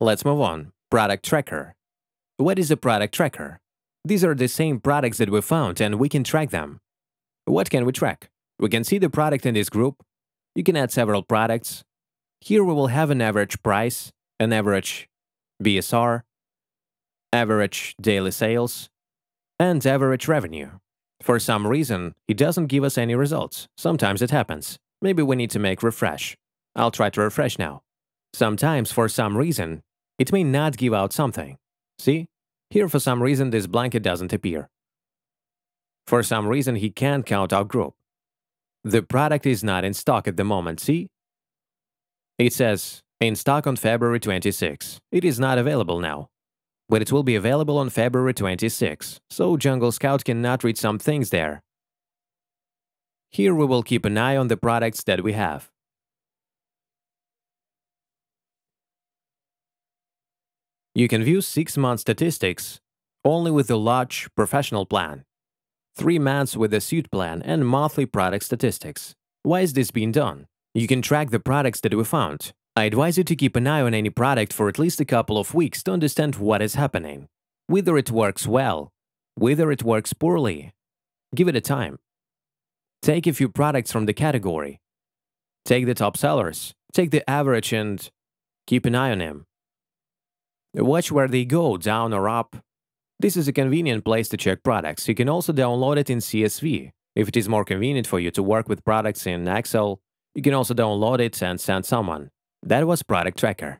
Let's move on. Product tracker. What is a product tracker? These are the same products that we found and we can track them. What can we track? We can see the product in this group. You can add several products. Here we will have an average price, an average BSR, average daily sales, and average revenue. For some reason, it doesn't give us any results. Sometimes it happens. Maybe we need to make refresh. I'll try to refresh now. Sometimes, for some reason, it may not give out something. See? Here, for some reason, this blanket doesn't appear. For some reason, he can't count our group. The product is not in stock at the moment, see? It says, in stock on February 26. It is not available now. But it will be available on February 26, so Jungle Scout cannot read some things there. Here we will keep an eye on the products that we have. You can view 6-month statistics only with the large professional plan, 3 months with the suit plan, and monthly product statistics. Why is this being done? You can track the products that we found. I advise you to keep an eye on any product for at least a couple of weeks to understand what is happening. Whether it works well, whether it works poorly. Give it a time. Take a few products from the category. Take the top sellers. Take the average and keep an eye on them. Watch where they go, down or up. This is a convenient place to check products. You can also download it in CSV. If it is more convenient for you to work with products in Excel, you can also download it and send someone. That was Product Tracker.